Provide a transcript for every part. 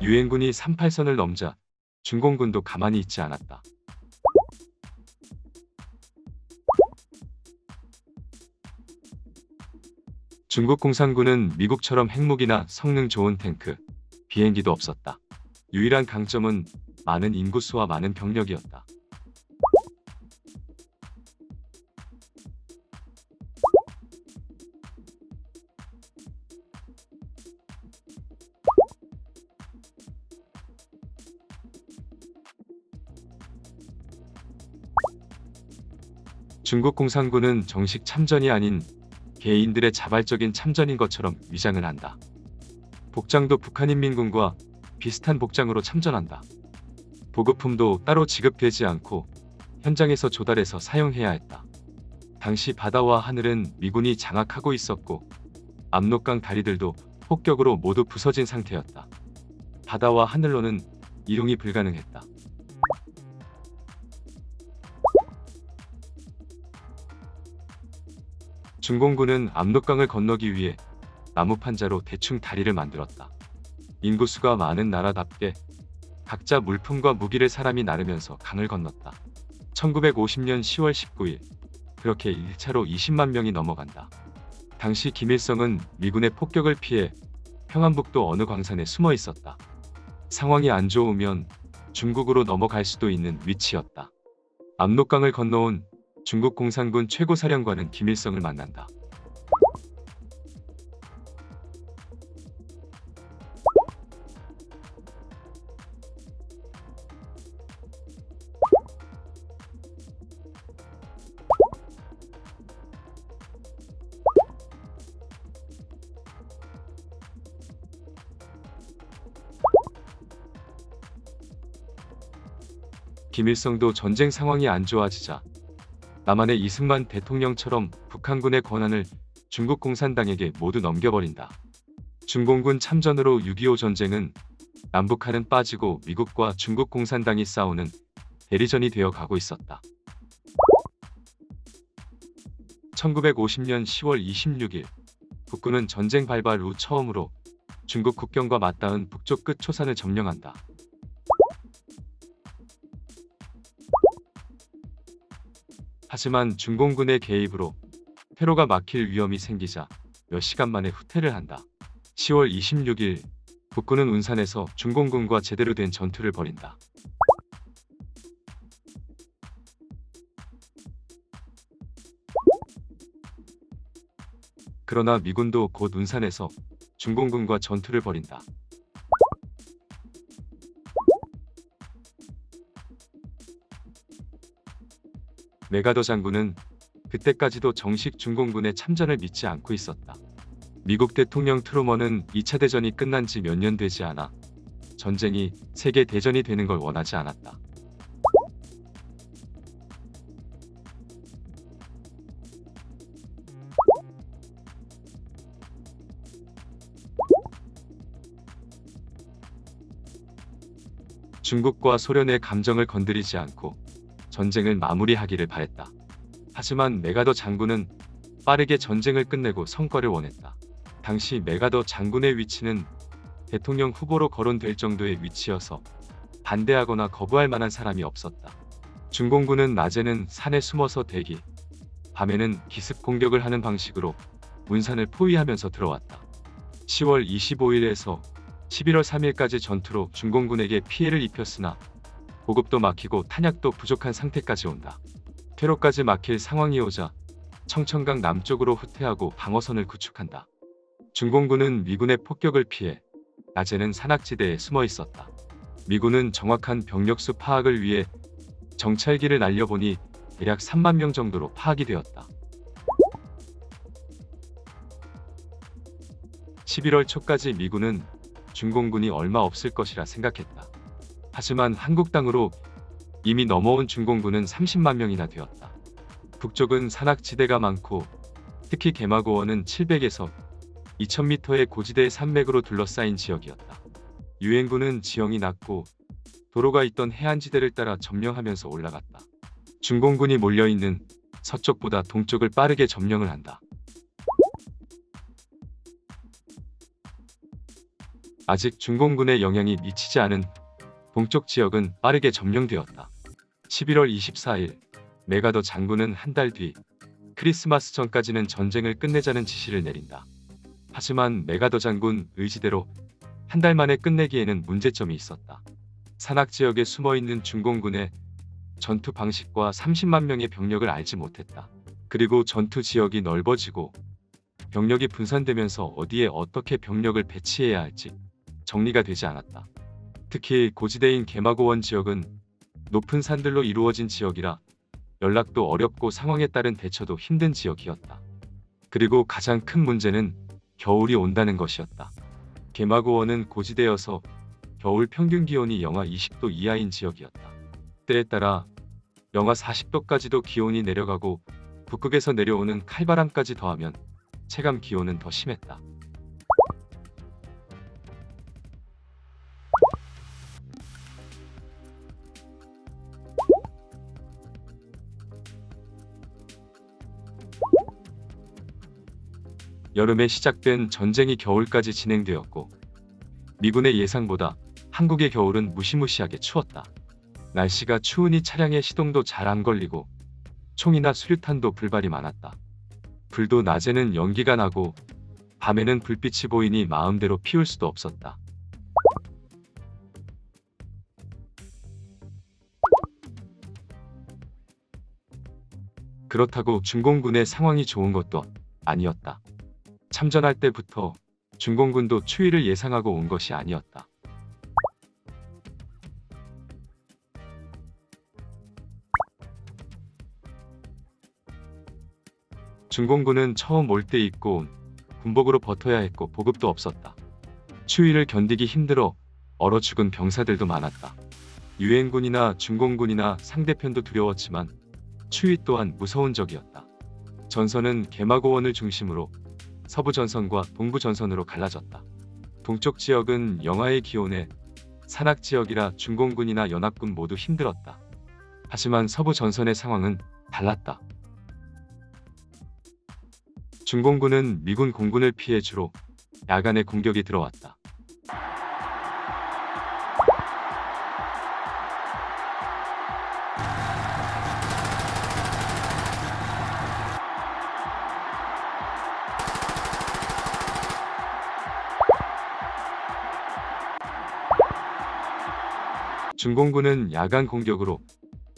유엔군이 38선을 넘자 중공군도 가만히 있지 않았다. 중국 공산군은 미국처럼 핵무기나 성능 좋은 탱크, 비행기도 없었다. 유일한 강점은 많은 인구수와 많은 병력이었다. 중국 공산군은 정식 참전이 아닌 개인들의 자발적인 참전인 것처럼 위장을 한다. 복장도 북한인민군과 비슷한 복장으로 참전한다. 보급품도 따로 지급되지 않고 현장에서 조달해서 사용해야 했다. 당시 바다와 하늘은 미군이 장악하고 있었고 압록강 다리들도 폭격으로 모두 부서진 상태였다. 바다와 하늘로는 이동이 불가능했다. 중공군은 압록강을 건너기 위해 나무 판자로 대충 다리를 만들었다. 인구수가 많은 나라답게 각자 물품과 무기를 사람이 나르면서 강을 건넜다. 1950년 10월 19일 그렇게 1차로 20만 명이 넘어간다. 당시 김일성은 미군의 폭격을 피해 평안북도 어느 광산에 숨어 있었다. 상황이 안 좋으면 중국으로 넘어갈 수도 있는 위치였다. 압록강을 건너온 중국 공산군 최고사령관은 김일성을 만난다. 김일성도 전쟁 상황이 안 좋아지자 남한의 이승만 대통령처럼 북한군의 권한을 중국 공산당에게 모두 넘겨버린다. 중공군 참전으로 6.25 전쟁은 남북한은 빠지고 미국과 중국 공산당이 싸우는 대리전이 되어 가고 있었다. 1950년 10월 26일 북군은 전쟁 발발 후 처음으로 중국 국경과 맞닿은 북쪽 끝 초산을 점령한다. 하지만 중공군의 개입으로 퇴로가 막힐 위험이 생기자 몇 시간 만에 후퇴를 한다. 10월 26일 북군은 운산에서 중공군과 제대로 된 전투를 벌인다. 그러나 미군도 곧 운산에서 중공군과 전투를 벌인다. 메가더 장군은 그때까지도 정식 중공군의 참전을 믿지 않고 있었다. 미국 대통령 트루먼은 2차 대전이 끝난 지 몇 년 되지 않아 전쟁이 세계 대전이 되는 걸 원하지 않았다. 중국과 소련의 감정을 건드리지 않고 전쟁을 마무리하기를 바랬다. 하지만 메가더 장군은 빠르게 전쟁을 끝내고 성과를 원했다. 당시 메가더 장군의 위치는 대통령 후보로 거론될 정도의 위치여서 반대하거나 거부할 만한 사람이 없었다. 중공군은 낮에는 산에 숨어서 대기, 밤에는 기습 공격을 하는 방식으로 운산을 포위하면서 들어왔다. 10월 25일에서 11월 3일까지 전투로 중공군에게 피해를 입혔으나 보급도 막히고 탄약도 부족한 상태까지 온다. 퇴로까지 막힐 상황이 오자 청천강 남쪽으로 후퇴하고 방어선을 구축한다. 중공군은 미군의 폭격을 피해 낮에는 산악지대에 숨어 있었다. 미군은 정확한 병력수 파악을 위해 정찰기를 날려보니 대략 3만 명 정도로 파악이 되었다. 11월 초까지 미군은 중공군이 얼마 없을 것이라 생각했다. 하지만 한국 땅으로 이미 넘어온 중공군은 30만 명이나 되었다. 북쪽은 산악지대가 많고 특히 개마고원은 700에서 2000m의 고지대의 산맥으로 둘러싸인 지역이었다. 유엔군은 지형이 낮고 도로가 있던 해안지대를 따라 점령하면서 올라갔다. 중공군이 몰려있는 서쪽보다 동쪽을 빠르게 점령을 한다. 아직 중공군의 영향이 미치지 않은 동쪽 지역은 빠르게 점령되었다. 11월 24일 메가더 장군은 한 달 뒤 크리스마스 전까지는 전쟁을 끝내자는 지시를 내린다. 하지만 메가더 장군 의지대로 한 달 만에 끝내기에는 문제점이 있었다. 산악 지역에 숨어있는 중공군의 전투 방식과 30만 명의 병력을 알지 못했다. 그리고 전투 지역이 넓어지고 병력이 분산되면서 어디에 어떻게 병력을 배치해야 할지 정리가 되지 않았다. 특히 고지대인 개마고원 지역은 높은 산들로 이루어진 지역이라 연락도 어렵고 상황에 따른 대처도 힘든 지역이었다. 그리고 가장 큰 문제는 겨울이 온다는 것이었다. 개마고원은 고지대여서 겨울 평균 기온이 영하 20도 이하인 지역이었다. 때에 따라 영하 40도까지도 기온이 내려가고 북극에서 내려오는 칼바람까지 더하면 체감 기온은 더 심했다. 여름에 시작된 전쟁이 겨울까지 진행되었고 미군의 예상보다 한국의 겨울은 무시무시하게 추웠다. 날씨가 추우니 차량의 시동도 잘 안 걸리고 총이나 수류탄도 불발이 많았다. 불도 낮에는 연기가 나고 밤에는 불빛이 보이니 마음대로 피울 수도 없었다. 그렇다고 중공군의 상황이 좋은 것도 아니었다. 참전할 때부터 중공군도 추위를 예상하고 온 것이 아니었다. 중공군은 처음 올 때 입고 온 군복으로 버텨야 했고 보급도 없었다. 추위를 견디기 힘들어 얼어 죽은 병사들도 많았다. 유엔군이나 중공군이나 상대편도 두려웠지만 추위 또한 무서운 적이었다. 전선은 개마고원을 중심으로 서부 전선과 동부 전선으로 갈라졌다. 동쪽 지역은 영하의 기온에 산악 지역이라 중공군이나 연합군 모두 힘들었다. 하지만 서부 전선의 상황은 달랐다. 중공군은 미군 공군을 피해 주로 야간에 공격이 들어왔다. 중공군은 야간 공격으로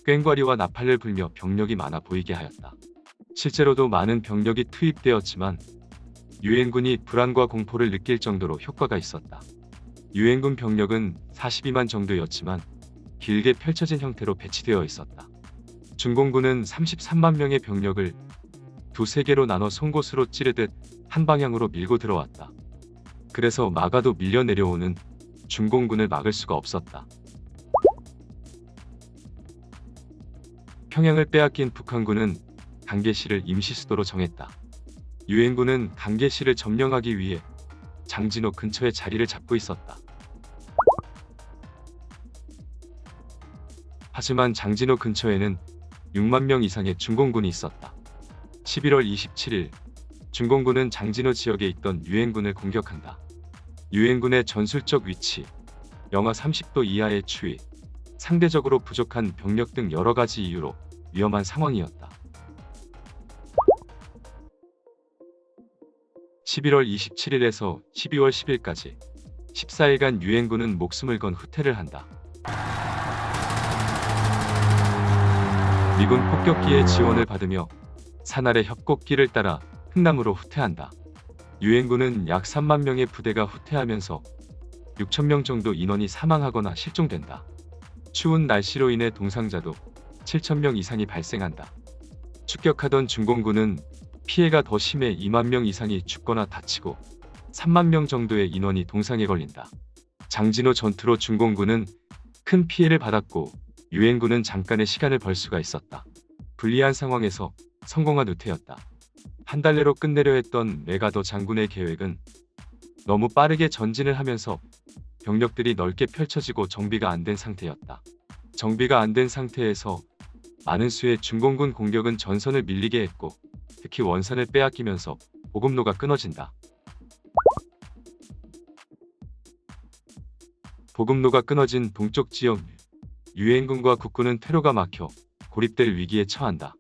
꽹과리와 나팔을 불며 병력이 많아 보이게 하였다. 실제로도 많은 병력이 투입되었지만 유엔군이 불안과 공포를 느낄 정도로 효과가 있었다. 유엔군 병력은 42만 정도였지만 길게 펼쳐진 형태로 배치되어 있었다. 중공군은 33만 명의 병력을 두세 개로 나눠 송곳으로 찌르듯 한 방향으로 밀고 들어왔다. 그래서 막아도 밀려 내려오는 중공군을 막을 수가 없었다. 평양을 빼앗긴 북한군은 강계시를 임시 수도로 정했다. 유엔군은 강계시를 점령하기 위해 장진호 근처에 자리를 잡고 있었다. 하지만 장진호 근처에는 6만 명 이상의 중공군이 있었다. 11월 27일 중공군은 장진호 지역에 있던 유엔군을 공격한다. 유엔군의 전술적 위치, 영하 30도 이하의 추위, 상대적으로 부족한 병력 등 여러 가지 이유로 위험한 상황이었다. 11월 27일에서 12월 10일까지 14일간 유엔군은 목숨을 건 후퇴를 한다. 미군 폭격기의 지원을 받으며 산아래 협곡길을 따라 흥남으로 후퇴한다. 유엔군은 약 3만 명의 부대가 후퇴하면서 6천 명 정도 인원이 사망하거나 실종된다. 추운 날씨로 인해 동상자도 7천 명 이상이 발생한다. 추격하던 중공군은 피해가 더 심해 2만 명 이상이 죽거나 다치고 3만 명 정도의 인원이 동상에 걸린다. 장진호 전투로 중공군은 큰 피해를 받았고 유엔군은 잠깐의 시간을 벌 수가 있었다. 불리한 상황에서 성공한 후퇴였다. 한 달 내로 끝내려 했던 메가더 장군의 계획은 너무 빠르게 전진을 하면서 병력들이 넓게 펼쳐지고 정비가 안 된 상태였다. 정비가 안 된 상태에서 많은 수의 중공군 공격은 전선을 밀리게 했고 특히 원산을 빼앗기면서 보급로가 끊어진다. 보급로가 끊어진 동쪽 지역 유엔군과 국군은 퇴로가 막혀 고립될 위기에 처한다.